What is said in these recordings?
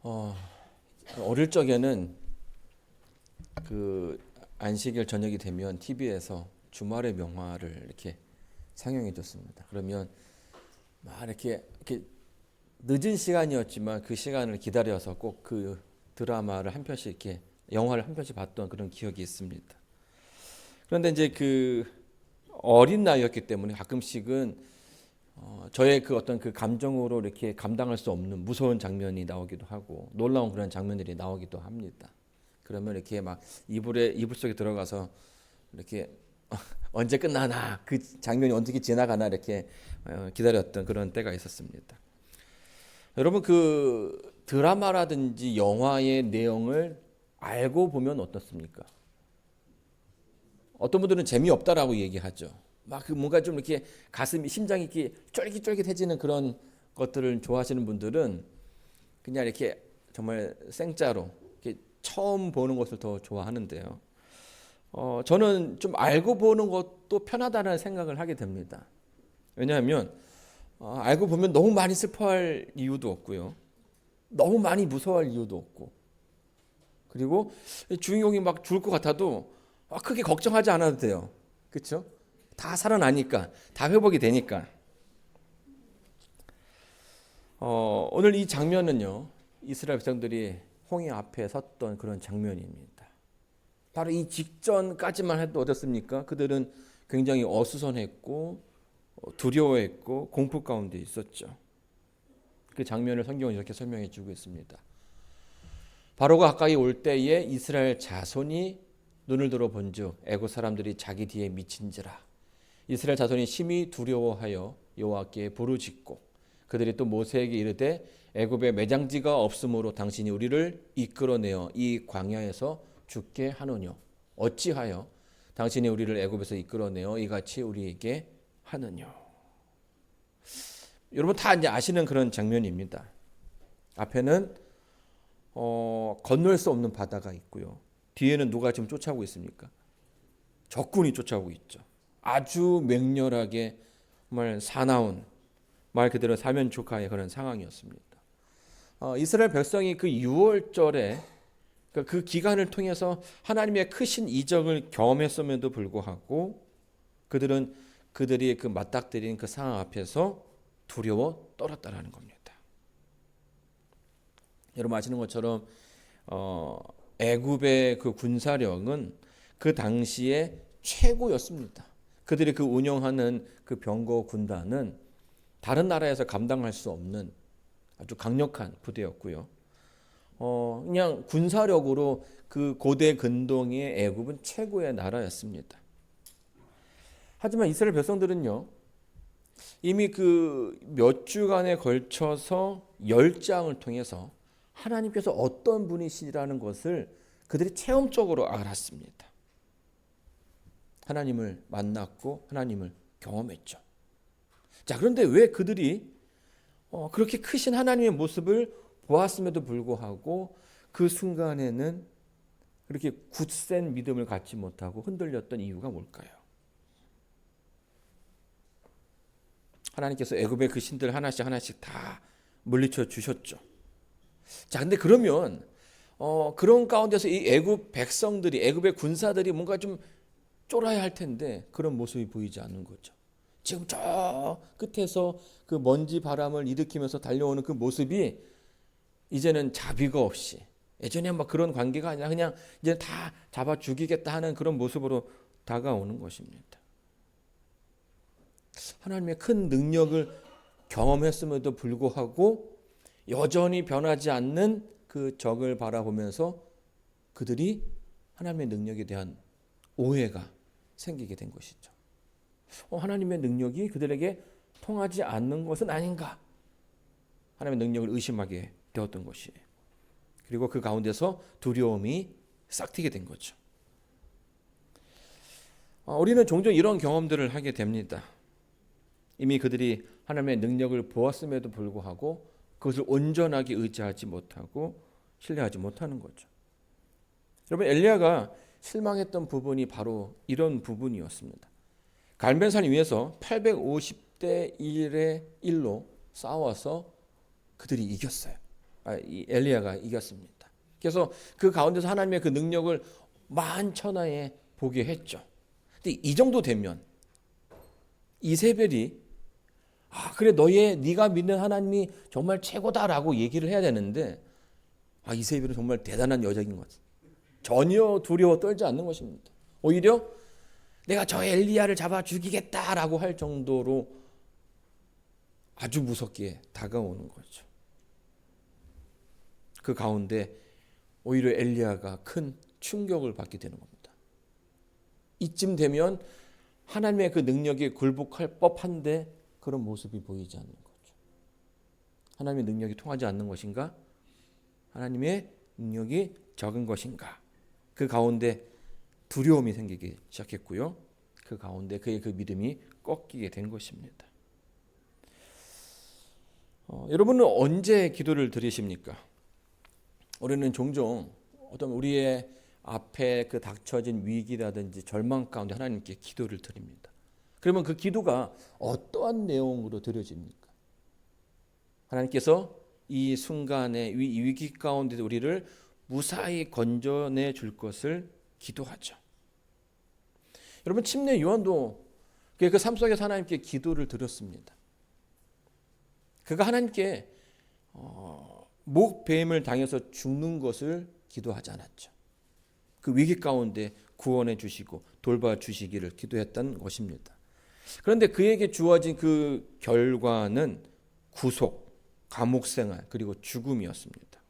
어, 어릴 적에는 그 안식일 저녁이 되면 TV에서 주말의 명화를 이렇게 상영해 줬습니다. 그러면 막 이렇게 늦은 시간이었지만 그 시간을 기다려서 꼭 그 드라마를 한 편씩 이렇게 영화를 한 편씩 봤던 그런 기억이 있습니다. 그런데 이제 그 어린 나이였기 때문에 가끔씩은 저의 그 어떤 그 감정으로 이렇게 감당할 수 없는 무서운 장면이 나오기도 하고 놀라운 그런 장면들이 나오기도 합니다. 그러면 이렇게 막 이불 속에 들어가서 이렇게 언제 끝나나 그 장면이 어떻게 지나가나 이렇게 기다렸던 그런 때가 있었습니다. 여러분 그 드라마라든지 영화의 내용을 알고 보면 어떻습니까? 어떤 분들은 재미없다라고 얘기하죠. 막 그 뭔가 좀 이렇게 가슴이 심장이 이렇게 쫄깃쫄깃해지는 그런 것들을 좋아하시는 분들은 그냥 이렇게 정말 생짜로 이렇게 처음 보는 것을 더 좋아하는데요. 저는 좀 알고 보는 것도 편하다는 생각을 하게 됩니다. 왜냐하면 알고 보면 너무 많이 슬퍼할 이유도 없고요. 너무 많이 무서워할 이유도 없고. 그리고 주인공이 막 죽을 것 같아도 크게 걱정하지 않아도 돼요. 그렇죠? 다 살아나니까, 다 회복이 되니까. 오늘 이 장면은요, 이스라엘 백성들이 홍해 앞에 섰던 그런 장면입니다. 바로 이 직전까지만 해도 어떻습니까? 그들은 굉장히 어수선했고 두려워했고 공포 가운데 있었죠. 그 장면을 성경은 이렇게 설명해 주고 있습니다. 바로가 가까이 올 때에 이스라엘 자손이 눈을 들어 본즉 애굽 사람들이 자기 뒤에 미친지라. 이스라엘 자손이 심히 두려워하여 여호와께 부르짖고 그들이 또 모세에게 이르되 애굽에 매장지가 없으므로 당신이 우리를 이끌어내어 이 광야에서 죽게 하느뇨. 어찌하여 당신이 우리를 애굽에서 이끌어내어 이같이 우리에게 하느뇨. 여러분 다 이제 아시는 그런 장면입니다. 앞에는 건널 수 없는 바다가 있고요. 뒤에는 누가 지금 쫓아오고 있습니까? 적군이 쫓아오고 있죠. 아주 맹렬하게 정말 사나운 말 그대로 사면초가의 그런 상황이었습니다. 이스라엘 백성이 그 6월절에 그 기간을 통해서 하나님의 크신 이적을 경험했음에도 불구하고 그들이 그 맞닥뜨린 그 상황 앞에서 두려워 떨었다라는 겁니다. 여러분 아시는 것처럼 애굽의 그 군사력은 그 당시에 최고였습니다. 그들이 그 운영하는 그 병거 군단은 다른 나라에서 감당할 수 없는 아주 강력한 부대였고요. 그냥 군사력으로 그 고대 근동의 애굽은 최고의 나라였습니다. 하지만 이스라엘 백성들은요, 이미 그 몇 주간에 걸쳐서 열장을 통해서 하나님께서 어떤 분이시라는 것을 그들이 체험적으로 알았습니다. 하나님을 만났고 하나님을 경험했죠. 자, 그런데 왜 그들이 그렇게 크신 하나님의 모습을 보았음에도 불구하고 그 순간에는 그렇게 굳센 믿음을 갖지 못하고 흔들렸던 이유가 뭘까요? 하나님께서 애굽의 그 신들 하나씩 다 물리쳐 주셨죠. 자, 근데 그러면 그런 가운데서 이 애굽 백성들이 애굽의 군사들이 뭔가 좀 쫄아야 할 텐데 그런 모습이 보이지 않는 거죠. 지금 저 끝에서 그 먼지 바람을 일으키면서 달려오는 그 모습이 이제는 자비가 없이 예전에 막 그런 관계가 아니라 그냥 이제 다 잡아 죽이겠다 하는 그런 모습으로 다가오는 것입니다. 하나님의 큰 능력을 경험했음에도 불구하고 여전히 변하지 않는 그 적을 바라보면서 그들이 하나님의 능력에 대한 오해가 생기게 된 것이죠. 하나님의 능력이 그들에게 통하지 않는 것은 아닌가? 하나님의 능력을 의심하게 되었던 것이에요. 그리고 그 가운데서 두려움이 싹트게 된 거죠. 우리는 종종 이런 경험들을 하게 됩니다. 이미 그들이 하나님의 능력을 보았음에도 불구하고 그것을 온전하게 의지하지 못하고 신뢰하지 못하는 거죠. 여러분 엘리야가 실망했던 부분이 바로 이런 부분이었습니다. 갈멜산 위에서 850대 1의 1로 싸워서 그들이 이겼어요. 이 엘리야가 이겼습니다. 그래서 그 가운데서 하나님의 그 능력을 만천하에 보게 했죠. 근데 이 정도 되면 이세벨이 그래 네가 믿는 하나님이 정말 최고다라고 얘기를 해야 되는데 이세벨은 정말 대단한 여자인 것 같아요. 전혀 두려워 떨지 않는 것입니다. 오히려 내가 저 엘리야를 잡아 죽이겠다라고 할 정도로 아주 무섭게 다가오는 거죠. 그 가운데 오히려 엘리야가 큰 충격을 받게 되는 겁니다. 이쯤 되면 하나님의 그 능력에 굴복할 법한데 그런 모습이 보이지 않는 거죠. 하나님의 능력이 통하지 않는 것인가? 하나님의 능력이 적은 것인가? 그 가운데 두려움이 생기기 시작했고요. 그 가운데 그의 그 믿음이 꺾이게 된 것입니다. 여러분은 언제 기도를 드리십니까? 우리는 종종 어떤 우리의 앞에 그 닥쳐진 위기라든지 절망 가운데 하나님께 기도를 드립니다. 그러면 그 기도가 어떠한 내용으로 드려집니까? 하나님께서 이 순간에 이 위기 가운데 우리를 무사히 건져내 줄 것을 기도하죠. 여러분 침례 요한도 그 삶 속에서 하나님께 기도를 드렸습니다. 그가 하나님께 목뱀을 당해서 죽는 것을 기도하지 않았죠. 그 위기 가운데 구원해 주시고 돌봐 주시기를 기도했던 것입니다. 그런데 그에게 주어진 그 결과는 구속, 감옥 생활 그리고 죽음이었습니다.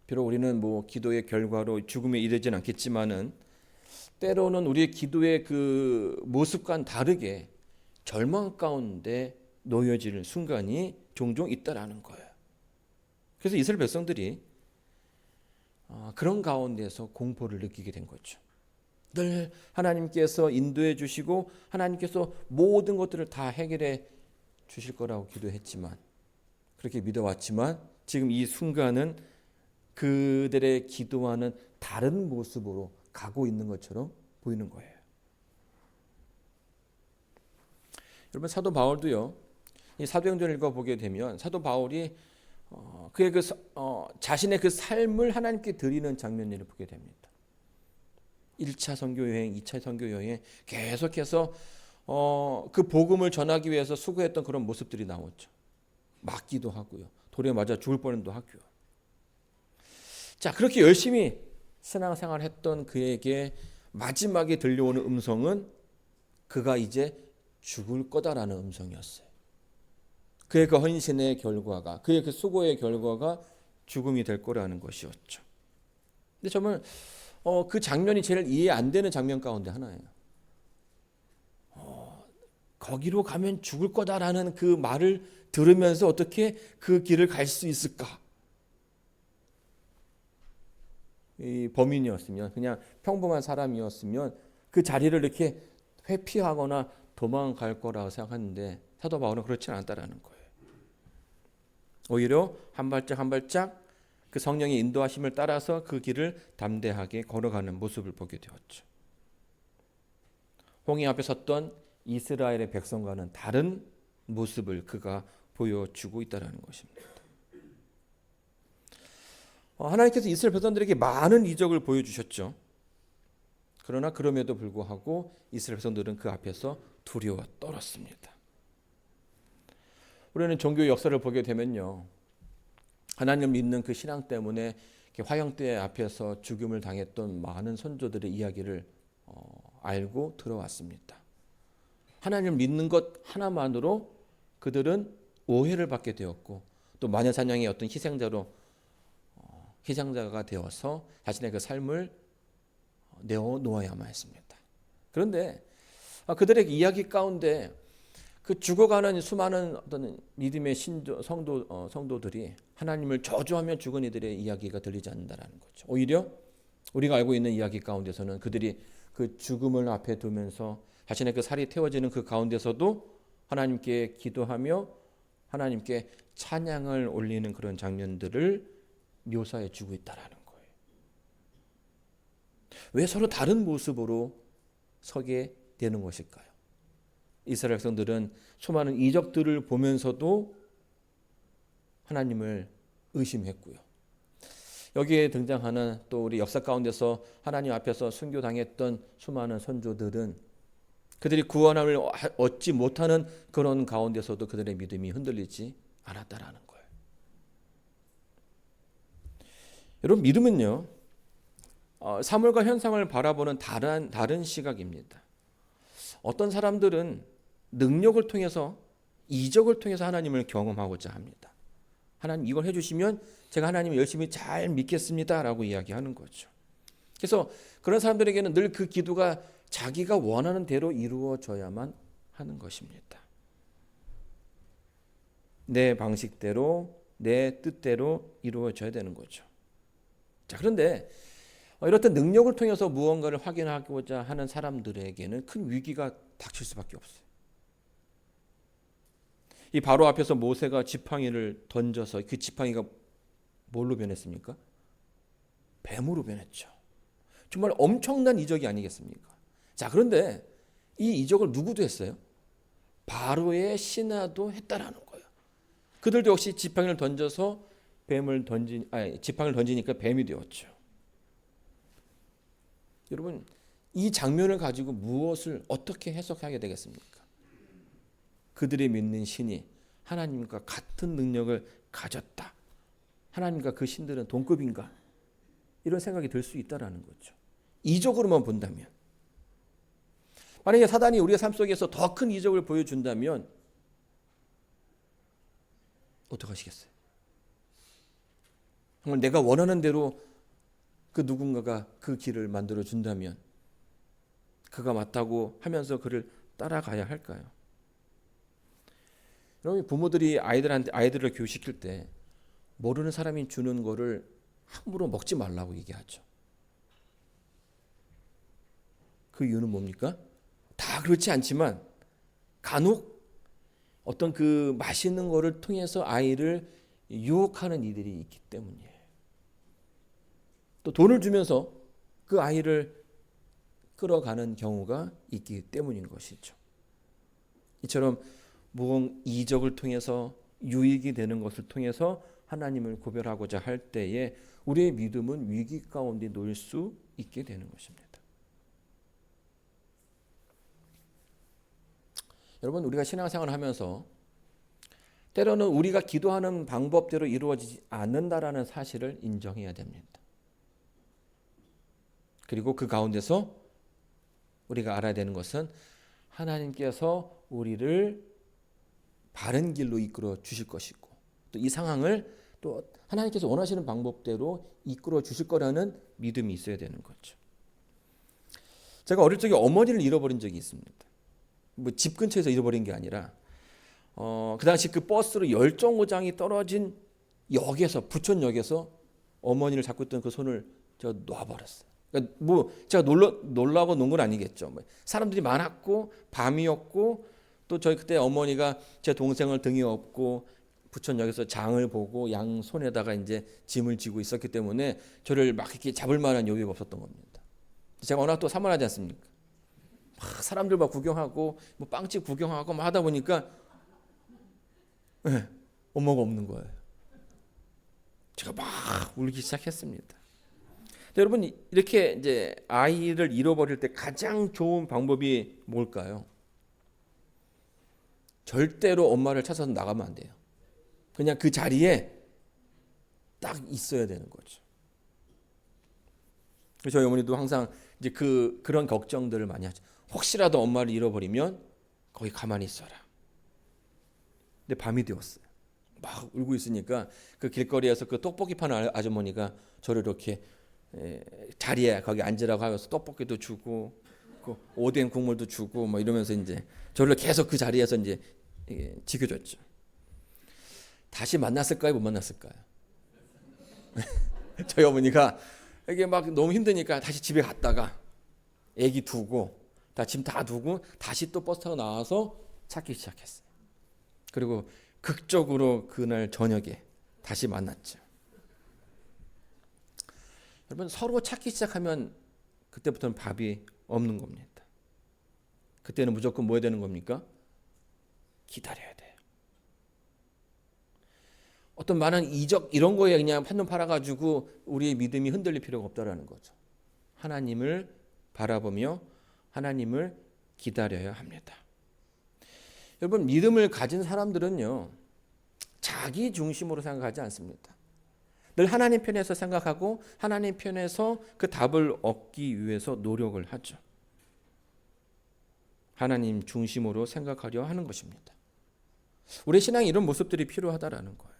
비록 우리는 기도의 결과로 죽음에 이르지는 않겠지만은 때로는 우리의 기도의 그 모습과는 다르게 절망 가운데 놓여질 순간이 종종 있다라는 거예요. 그래서 이스라엘 백성들이 그런 가운데서 공포를 느끼게 된 거죠. 늘 하나님께서 인도해 주시고 하나님께서 모든 것들을 다 해결해 주실 거라고 기도했지만 그렇게 믿어왔지만 지금 이 순간은 그들의 기도와는 다른 모습으로 가고 있는 것처럼 보이는 거예요. 여러분 사도 바울도요. 이 사도행전을 읽어보게 되면 사도 바울이 그의 자신의 그 삶을 하나님께 드리는 장면을 보게 됩니다. 1차 선교 여행, 2차 선교 여행에 계속해서 그 복음을 전하기 위해서 수고했던 그런 모습들이 나오죠. 맞기도 하고요. 돌에 맞아 죽을 뻔도 하고요. 자, 그렇게 열심히 신앙생활을 했던 그에게 마지막에 들려오는 음성은 그가 이제 죽을 거다라는 음성이었어요. 그의 그 헌신의 결과가, 그의 그 수고의 결과가 죽음이 될 거라는 것이었죠. 근데 정말 그 장면이 제일 이해 안 되는 장면 가운데 하나예요. 거기로 가면 죽을 거다라는 그 말을 들으면서 어떻게 그 길을 갈 수 있을까? 이 범인이었으면 그냥 평범한 사람이었으면 그 자리를 이렇게 회피하거나 도망갈 거라고 생각하는데 사도 바울은 그렇지 않았다라는 거예요. 오히려 한 발짝 한 발짝 그 성령의 인도하심을 따라서 그 길을 담대하게 걸어가는 모습을 보게 되었죠. 홍해 앞에 섰던 이스라엘의 백성과는 다른 모습을 그가 보여주고 있다는 것입니다. 하나님께서 이스라엘 백성들에게 많은 이적을 보여주셨죠. 그러나 그럼에도 불구하고 이스라엘 백성들은 그 앞에서 두려워 떨었습니다. 우리는 종교 역사를 보게 되면요. 하나님을 믿는 그 신앙 때문에 화형대 앞에서 죽임을 당했던 많은 선조들의 이야기를 알고 들어왔습니다. 하나님을 믿는 것 하나만으로 그들은 오해를 받게 되었고 또 마녀사냥의 어떤 희생자가 되어서 자신의 그 삶을 내어놓아야만 했습니다. 그런데 그들의 이야기 가운데 그 죽어가는 수많은 어떤 믿음의 성도들이 하나님을 저주하며 죽은 이들의 이야기가 들리지 않는다는 거죠. 오히려 우리가 알고 있는 이야기 가운데서는 그들이 그 죽음을 앞에 두면서 자신의 그 살이 태워지는 그 가운데서도 하나님께 기도하며 하나님께 찬양을 올리는 그런 장면들을 묘사해 주고 있다라는 거예요. 왜 서로 다른 모습으로 서게 되는 것일까요? 이스라엘 백성들은 수많은 이적들을 보면서도 하나님을 의심했고요. 여기에 등장하는 또 우리 역사 가운데서 하나님 앞에서 순교당했던 수많은 선조들은 그들이 구원함을 얻지 못하는 그런 가운데서도 그들의 믿음이 흔들리지 않았다라는 거예요. 여러분, 믿음은요, 사물과 현상을 바라보는 다른 시각입니다. 어떤 사람들은 능력을 통해서, 이적을 통해서 하나님을 경험하고자 합니다. 하나님 이걸 해주시면 제가 하나님을 열심히 잘 믿겠습니다 라고 이야기하는 거죠. 그래서 그런 사람들에게는 늘 그 기도가 자기가 원하는 대로 이루어져야만 하는 것입니다. 내 방식대로, 내 뜻대로 이루어져야 되는 거죠. 자, 그런데 이렇듯 능력을 통해서 무언가를 확인하고자 하는 사람들에게는 큰 위기가 닥칠 수밖에 없어요. 이 바로 앞에서 모세가 지팡이를 던져서 그 지팡이가 뭘로 변했습니까? 뱀으로 변했죠. 정말 엄청난 이적이 아니겠습니까? 자, 그런데 이 이적을 누구도 했어요? 바로의 신하도 했다라는 거예요. 그들도 역시 지팡이를 던져서 지팡이를 던지니까 뱀이 되었죠. 여러분, 이 장면을 가지고 무엇을 어떻게 해석하게 되겠습니까? 그들이 믿는 신이 하나님과 같은 능력을 가졌다. 하나님과 그 신들은 동급인가? 이런 생각이 들 수 있다라는 거죠. 이적으로만 본다면. 만약에 사단이 우리의 삶 속에서 더 큰 이적을 보여준다면 어떡하시겠어요? 정말 내가 원하는 대로 그 누군가가 그 길을 만들어 준다면 그가 맞다고 하면서 그를 따라가야 할까요? 여러분, 부모들이 아이들을 교육시킬 때 모르는 사람이 주는 거를 함부로 먹지 말라고 얘기하죠. 그 이유는 뭡니까? 다 그렇지 않지만 간혹 어떤 그 맛있는 거를 통해서 아이를 유혹하는 이들이 있기 때문이에요. 또 돈을 주면서 그 아이를 끌어가는 경우가 있기 때문인 것이죠. 이처럼 무언 이적을 통해서 유익이 되는 것을 통해서 하나님을 구별하고자 할 때에 우리의 믿음은 위기 가운데 놓일 수 있게 되는 것입니다. 여러분, 우리가 신앙생활을 하면서 때로는 우리가 기도하는 방법대로 이루어지지 않는다라는 사실을 인정해야 됩니다. 그리고 그 가운데서 우리가 알아야 되는 것은 하나님께서 우리를 바른 길로 이끌어 주실 것이고 또 이 상황을 또 하나님께서 원하시는 방법대로 이끌어 주실 거라는 믿음이 있어야 되는 거죠. 제가 어릴 적에 어머니를 잃어버린 적이 있습니다. 뭐 집 근처에서 잃어버린 게 아니라 그 당시 그 버스로 열정거장이 떨어진 역에서, 부천역에서 어머니를 잡고 있던 그 손을 제가 놔버렸어요. 그러니까 뭐 제가 놀라고 논 건 아니겠죠. 사람들이 많았고 밤이었고 또 저희 그때 어머니가 제 동생을 등에 업고 부천역에서 장을 보고 양 손에다가 이제 짐을 지고 있었기 때문에 저를 막 이렇게 잡을 만한 여유가 없었던 겁니다. 제가 워낙 또 산만하지 않습니까? 막 사람들 막 구경하고 뭐 빵집 구경하고 막 하다 보니까 엄마가 없는 거예요. 제가 막 울기 시작했습니다. 여러분, 이렇게 이제 아이를 잃어버릴 때 가장 좋은 방법이 뭘까요? 절대로 엄마를 찾아서 나가면 안 돼요. 그냥 그 자리에 딱 있어야 되는 거죠. 저희 어머니도 항상 이제 그런 걱정들을 많이 하죠. 혹시라도 엄마를 잃어버리면 거기 가만히 있어라. 근데 밤이 되었어요. 막 울고 있으니까 그 길거리에서 그 떡볶이 파는 아주머니가 저를 이렇게 자리에 거기 앉으라고 하면서 떡볶이도 주고 그 오뎅 국물도 주고 뭐 이러면서 이제 저를 계속 그 자리에서 이제 지켜줬죠. 다시 만났을까요? 못 만났을까요? 저희 어머니가 이게 막 너무 힘드니까 다시 집에 갔다가 애기 두고 짐 다 두고 다시 또 버스 타고 나와서 찾기 시작했어요. 그리고 극적으로 그날 저녁에 다시 만났죠. 여러분, 서로 찾기 시작하면 그때부터는 밥이 없는 겁니다. 그때는 무조건 뭐 해야 되는 겁니까? 기다려야 돼요. 어떤 많은 이적 이런 거에 그냥 한눈 팔아가지고 우리의 믿음이 흔들릴 필요가 없다라는 거죠. 하나님을 바라보며 하나님을 기다려야 합니다. 여러분, 믿음을 가진 사람들은요, 자기 중심으로 생각하지 않습니다. 늘 하나님 편에서 생각하고 하나님 편에서 그 답을 얻기 위해서 노력을 하죠. 하나님 중심으로 생각하려 하는 것입니다. 우리 신앙에 이런 모습들이 필요하다라는 거예요.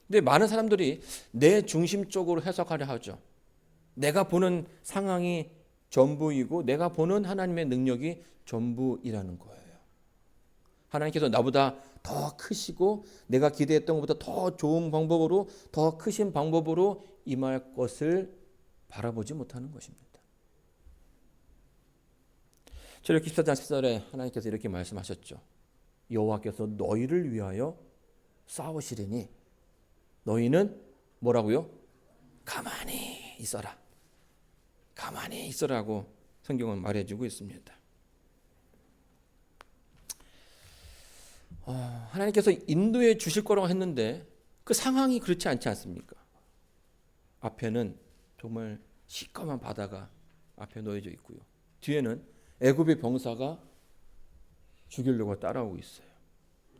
근데 많은 사람들이 내 중심적으로 해석하려 하죠. 내가 보는 상황이 전부이고 내가 보는 하나님의 능력이 전부이라는 거예요. 하나님께서 나보다 더 크시고 내가 기대했던 것보다 더 좋은 방법으로 더 크신 방법으로 임할 것을 바라보지 못하는 것입니다. 출애굽기 14장 10절에 하나님께서 이렇게 말씀하셨죠. 여호와께서 너희를 위하여 싸우시리니 너희는 뭐라고요? 가만히 있어라. 가만히 있어라고 성경은 말해주고 있습니다. 하나님께서 인도해 주실 거라고 했는데 그 상황이 그렇지 않지 않습니까? 앞에는 정말 시커먼 바다가 앞에 놓여져 있고요. 뒤에는 애굽의 병사가 죽이려고 따라오고 있어요.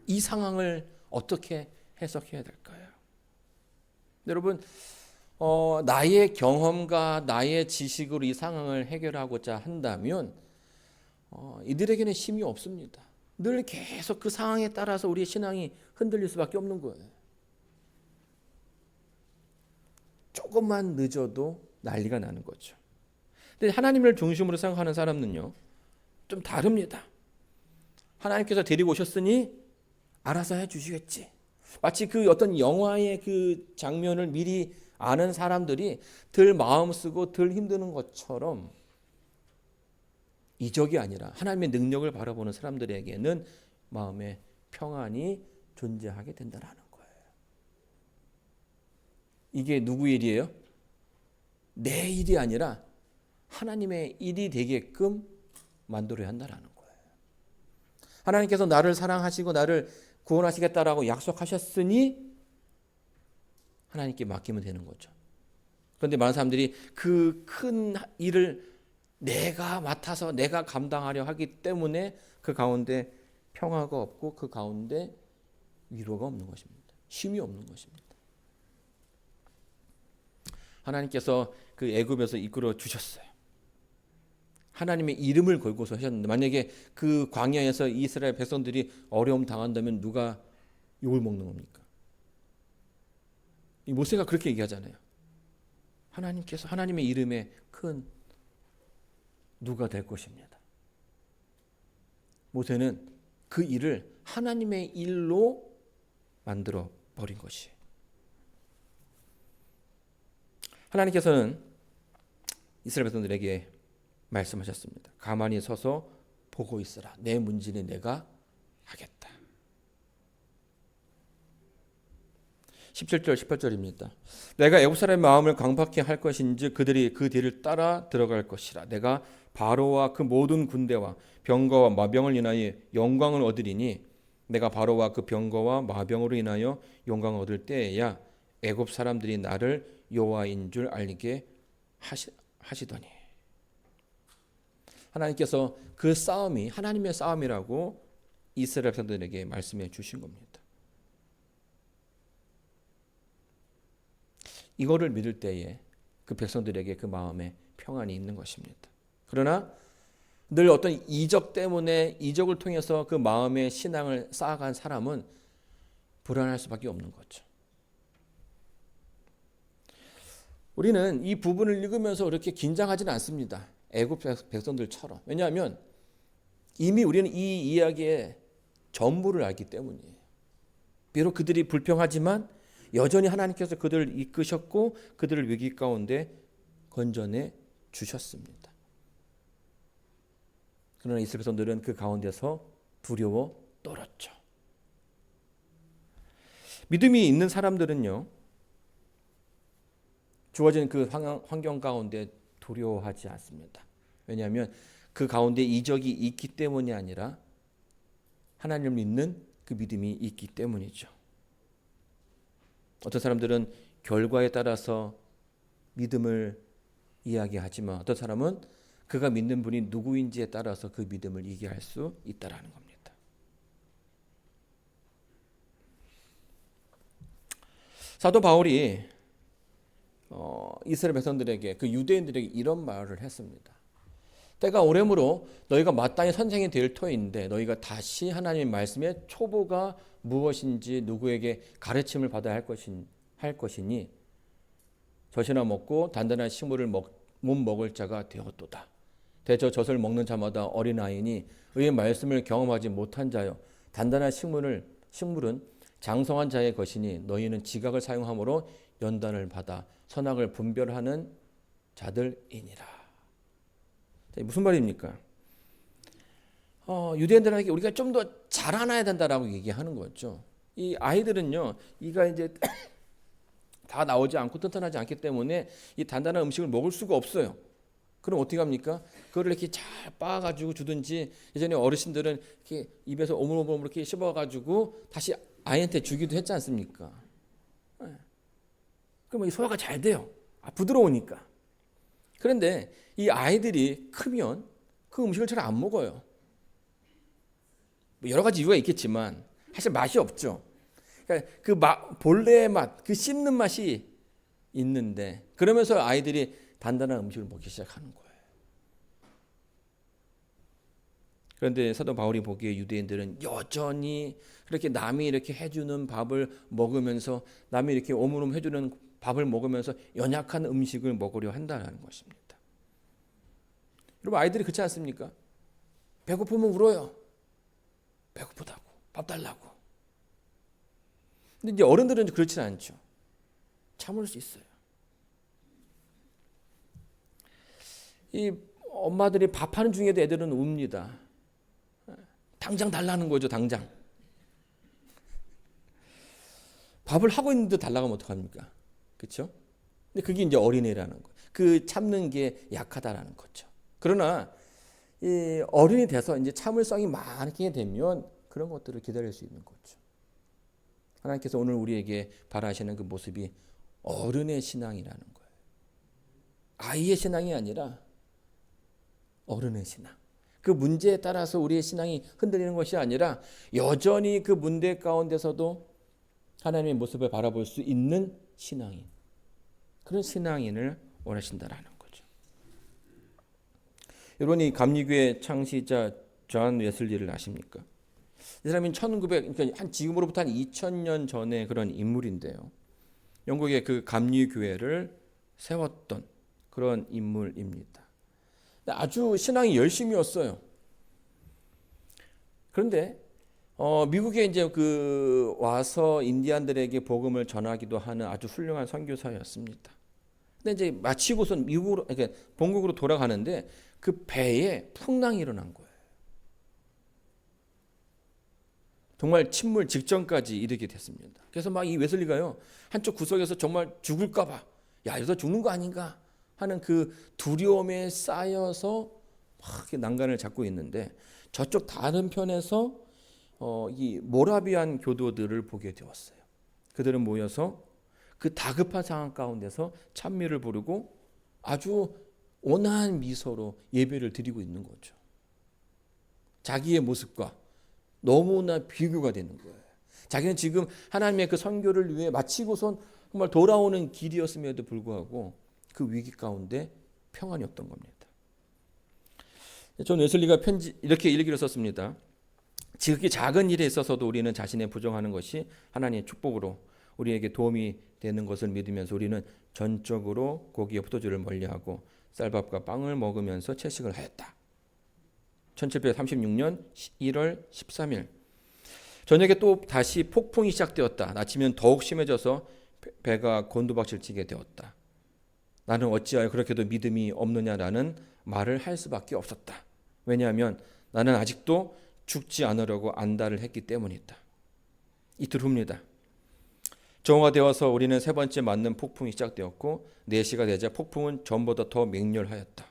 이 상황을 어떻게 해석해야 될까요? 여러분, 나의 경험과 나의 지식으로 이 상황을 해결하고자 한다면 이들에게는 힘이 없습니다. 늘 계속 그 상황에 따라서 우리의 신앙이 흔들릴 수밖에 없는 거예요. 조금만 늦어도 난리가 나는 거죠. 근데 하나님을 중심으로 생각하는 사람은요, 좀 다릅니다. 하나님께서 데리고 오셨으니 알아서 해주시겠지. 마치 그 어떤 영화의 그 장면을 미리 아는 사람들이 덜 마음 쓰고 덜 힘드는 것처럼 이적이 아니라 하나님의 능력을 바라보는 사람들에게는 마음의 평안이 존재하게 된다는 거예요. 이게 누구의 일이에요? 내 일이 아니라 하나님의 일이 되게끔 만들어야 한다는 거예요. 하나님께서 나를 사랑하시고 나를 구원하시겠다라고 약속하셨으니 하나님께 맡기면 되는 거죠. 그런데 많은 사람들이 그 큰 일을 내가 맡아서 내가 감당하려 하기 때문에 그 가운데 평화가 없고 그 가운데 위로가 없는 것입니다. 쉼이 없는 것입니다. 하나님께서 그 애굽에서 이끌어 주셨어요. 하나님의 이름을 걸고서 하셨는데 만약에 그 광야에서 이스라엘 백성들이 어려움 당한다면 누가 욕을 먹는 겁니까? 이 모세가 그렇게 얘기하잖아요. 하나님께서 하나님의 이름에 큰 누가 될 것입니다. 모세는 그 일을 하나님의 일로 만들어 버린 것이. 하나님께서는 이스라엘 백성들에게 말씀하셨습니다. 가만히 서서 보고 있으라. 내 문제는 내가 하겠다. 17절 18절입니다. 내가 애굽 사람의 마음을 강팍케 할 것인지 그들이 그 뒤를 따라 들어갈 것이라. 내가 바로와 그 모든 군대와 병거와 마병을 인하여 영광을 얻으리니 내가 바로와 그 병거와 마병으로 인하여 영광을 얻을 때에야 애굽 사람들이 나를 여호와인 줄 알게 하시더니. 하나님께서 그 싸움이 하나님의 싸움이라고 이스라엘 백성들에게 말씀해 주신 겁니다. 이거를 믿을 때에 그 백성들에게 그 마음에 평안이 있는 것입니다. 그러나 늘 어떤 이적 때문에 이적을 통해서 그 마음의 신앙을 쌓아간 사람은 불안할 수밖에 없는 거죠. 우리는 이 부분을 읽으면서 그렇게 긴장하지는 않습니다. 애굽 백성들처럼. 왜냐하면 이미 우리는 이 이야기의 전부를 알기 때문이에요. 비록 그들이 불평하지만 여전히 하나님께서 그들을 이끄셨고 그들을 위기 가운데 건져내 주셨습니다. 그러나 이스라엘 백성들은 그 가운데서 두려워 떨었죠. 믿음이 있는 사람들은요, 주어진 그 환경 가운데 두려워하지 않습니다. 왜냐하면 그 가운데 이적이 있기 때문이 아니라 하나님을 믿는 그 믿음이 있기 때문이죠. 어떤 사람들은 결과에 따라서 믿음을 이야기하지만 어떤 사람은 그가 믿는 분이 누구인지에 따라서 그 믿음을 이해할 수 있다라는 겁니다. 사도 바울이 이스라엘 백성들에게, 그 유대인들에게 이런 말을 했습니다. 때가 오래므로 너희가 마땅히 선생이 될 터인데 너희가 다시 하나님의 말씀의 초보가 무엇인지 누구에게 가르침을 받아야 할 것이니 젖이나 먹고 단단한 식물을 못 먹을 자가 되었도다. 대저 젖을 먹는 자마다 어린아이니 의의 말씀을 경험하지 못한 자여 단단한 식물은 장성한 자의 것이니 너희는 지각을 사용함으로 연단을 받아 선악을 분별하는 자들이니라. 무슨 말입니까? 유대인들에게 우리가 좀 더 자라나야 된다라고 얘기하는 거죠. 이 아이들은요, 이가 이제 다 나오지 않고 튼튼하지 않기 때문에 이 단단한 음식을 먹을 수가 없어요. 그럼 어떻게 합니까? 그거를 이렇게 잘 빻아가지고 주든지, 예전에 어르신들은 이렇게 입에서 오물오물 이렇게 씹어가지고 다시 아이한테 주기도 했지 않습니까? 그러면 이 소화가 잘 돼요. 부드러우니까. 그런데 이 아이들이 크면 그 음식을 잘 안 먹어요. 여러 가지 이유가 있겠지만 사실 맛이 없죠. 그러니까 그 본래의 맛, 그 씹는 맛이 있는데 그러면서 아이들이 단단한 음식을 먹기 시작하는 거예요. 그런데 사도 바울이 보기에 유대인들은 여전히 그렇게 남이 이렇게 해주는 밥을 먹으면서, 남이 이렇게 오물오물 해주는 밥을 먹으면서 연약한 음식을 먹으려 한다는 것입니다. 여러분, 아이들이 그렇지 않습니까? 배고프면 울어요. 배고프다고, 밥 달라고. 근데 이제 어른들은 그렇지는 않죠. 참을 수 있어요. 이 엄마들이 밥하는 중에도 애들은 웁니다. 당장 달라는 거죠, 당장. 밥을 하고 있는데 달라고 하면 어떡합니까? 그렇죠? 근데 그게 이제 어린애라는 거예요. 그 참는 게 약하다라는 거죠. 그러나 이 어른이 돼서 이제 참을성이 많게 되면 그런 것들을 기다릴 수 있는 거죠. 하나님께서 오늘 우리에게 바라시는 그 모습이 어른의 신앙이라는 거예요. 아이의 신앙이 아니라 어른의 신앙. 그 문제에 따라서 우리의 신앙이 흔들리는 것이 아니라 여전히 그 문제 가운데서도 하나님의 모습을 바라볼 수 있는 신앙인, 그런 신앙인을 원하신다라는 거죠. 여러분, 이 감리교회 창시자 존 웨슬리를 아십니까? 이 사람이 그러니까 지금으로부터 한 2000년 전의 그런 인물인데요. 영국의 그 감리교회를 세웠던 그런 인물입니다. 아주 신앙이 열심이었어요. 그런데 미국에 이제 그 와서 인디안들에게 복음을 전하기도 하는 아주 훌륭한 선교사였습니다. 근데 이제 마치고선 미국으로, 그러니까 본국으로 돌아가는데 그 배에 풍랑이 일어난 거예요. 정말 침몰 직전까지 이르게 됐습니다. 그래서 막 이 웨슬리가요, 한쪽 구석에서 정말 죽을까봐, 야, 여기서 죽는 거 아닌가 하는 그 두려움에 쌓여서 막 난간을 잡고 있는데, 저쪽 다른 편에서 이 모라비안 교도들을 보게 되었어요. 그들은 모여서 그 다급한 상황 가운데서 찬미를 부르고 아주 온화한 미소로 예배를 드리고 있는 거죠. 자기의 모습과 너무나 비교가 되는 거예요. 자기는 지금 하나님의 그 선교를 위해 마치고선 정말 돌아오는 길이었음에도 불구하고 그 위기 가운데 평안이 없던 겁니다. 존 웨슬리가 이렇게 일기를 썼습니다. 지극히 작은 일에 있어서도 우리는 자신의 부정하는 것이 하나님의 축복으로 우리에게 도움이 되는 것을 믿으면서 우리는 전적으로 고기와 포도주를 멀리하고 쌀밥과 빵을 먹으면서 채식을 하였다. 1736년 1월 13일 저녁에 또 다시 폭풍이 시작되었다. 아침엔 더욱 심해져서 배가 곤두박질 치게 되었다. 나는 어찌하여 그렇게도 믿음이 없느냐라는 말을 할 수밖에 없었다. 왜냐하면 나는 아직도 죽지 않으려고 안달을 했기 때문이다. 이틀 후입니다. 정오가 되어서 우리는 세 번째 맞는 폭풍이 시작되었고 4시가 되자 폭풍은 전보다 더 맹렬하였다.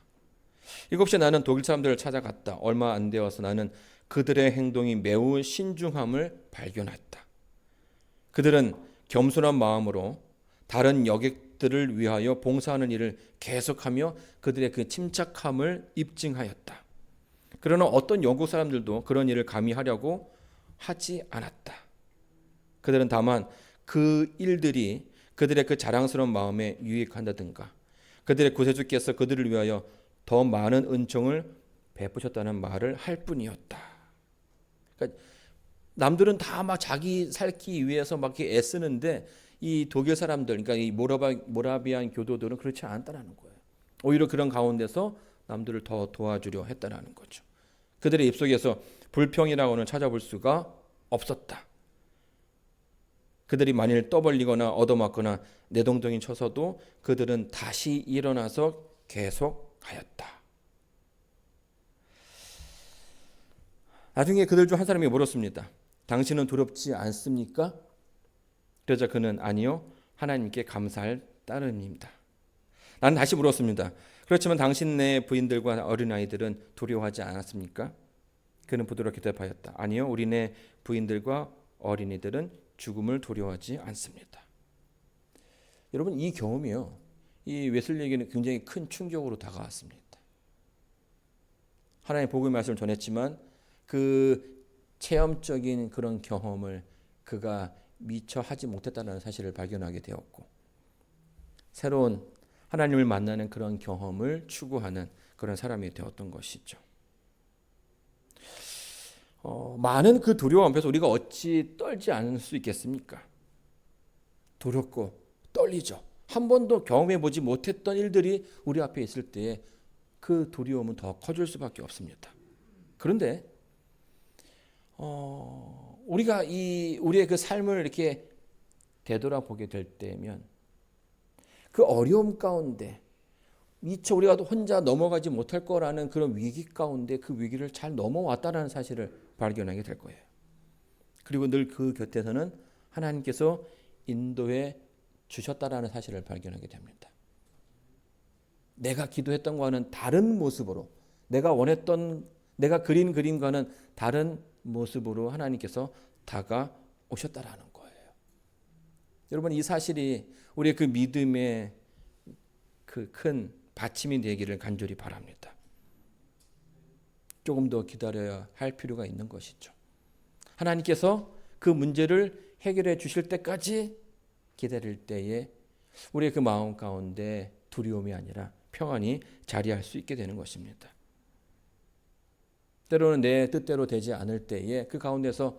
7시에 나는 독일 사람들을 찾아갔다. 얼마 안 되어서 나는 그들의 행동이 매우 신중함을 발견했다. 그들은 겸손한 마음으로 다른 여객들을 위하여 봉사하는 일을 계속하며 그들의 그 침착함을 입증하였다. 그러나 어떤 영국 사람들도 그런 일을 감히 하려고 하지 않았다. 그들은 다만 그 일들이 그들의 그 자랑스러운 마음에 유익한다든가 그들의 구세주께서 그들을 위하여 더 많은 은총을 베푸셨다는 말을 할 뿐이었다. 그러니까 남들은 다 막 자기 살기 위해서 막 이렇게 애쓰는데 이 독일 사람들, 그러니까 이 모라비안 교도들은 그렇지 않다라는 거예요. 오히려 그런 가운데서 남들을 더 도와주려 했다라는 거죠. 그들의 입속에서 불평이라고는 찾아볼 수가 없었다. 그들이 만일 떠벌리거나 얻어맞거나 내동댕이 쳐서도 그들은 다시 일어나서 계속하였다. 나중에 그들 중 한 사람이 물었습니다. 당신은 두렵지 않습니까? 그러자 그는 아니요, 하나님께 감사할 따름입니다. 나는 다시 물었습니다. 그렇지만 당신네 부인들과 어린아이들은 두려워하지 않았습니까? 그는 부드럽게 대답하였다. 아니요, 우리네 부인들과 어린이들은 죽음을 두려워하지 않습니다. 여러분, 이 경험이요, 이 웨슬리에게는 굉장히 큰 충격으로 다가왔습니다. 하나님의 복음의 말씀을 전했지만 그 체험적인 그런 경험을 그가 미처 하지 못했다는 사실을 발견하게 되었고, 새로운 하나님을 만나는 그런 경험을 추구하는 그런 사람이 되었던 것이죠. 많은 그 두려움 앞에서 우리가 어찌 떨지 않을 수 있겠습니까? 두렵고 떨리죠. 한 번도 경험해 보지 못했던 일들이 우리 앞에 있을 때에 그 두려움은 더 커질 수밖에 없습니다. 그런데 우리가 우리의 그 삶을 이렇게 되돌아보게 될 때면 그 어려움 가운데 미처 우리가 혼자 넘어가지 못할 거라는 그런 위기 가운데 그 위기를 잘 넘어왔다는 사실을 발견하게 될 거예요. 그리고 늘 그 곁에서는 하나님께서 인도해 주셨다라는 사실을 발견하게 됩니다. 내가 기도했던 것과는 다른 모습으로, 내가 원했던, 내가 그린 그림과는 다른 모습으로 하나님께서 다가오셨다라는 거예요. 여러분, 이 사실이 우리의 그 믿음의 그 큰 받침이 되기를 간절히 바랍니다. 조금 더 기다려야 할 필요가 있는 것이죠. 하나님께서 그 문제를 해결해 주실 때까지 기다릴 때에 우리의 그 마음 가운데 두려움이 아니라 평안이 자리할 수 있게 되는 것입니다. 때로는 내 뜻대로 되지 않을 때에 그 가운데서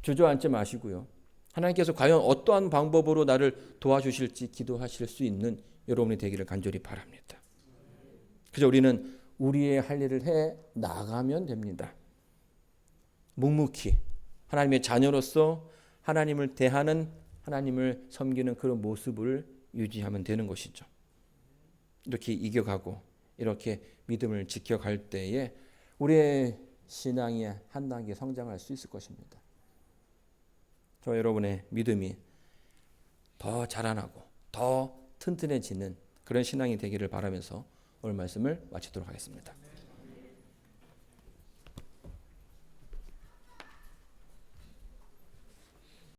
주저앉지 마시고요. 하나님께서 과연 어떠한 방법으로 나를 도와주실지 기도하실 수 있는 여러분이 되기를 간절히 바랍니다. 그래서 우리는 우리의 할 일을 해 나가면 됩니다. 묵묵히 하나님의 자녀로서 하나님을 대하는, 하나님을 섬기는 그런 모습을 유지하면 되는 것이죠. 이렇게 이겨가고 이렇게 믿음을 지켜갈 때에 우리의 신앙이 한 단계 성장할 수 있을 것입니다. 저 여러분의 믿음이 더 자라나고 더 튼튼해지는 그런 신앙이 되기를 바라면서 오늘 말씀을 마치도록 하겠습니다.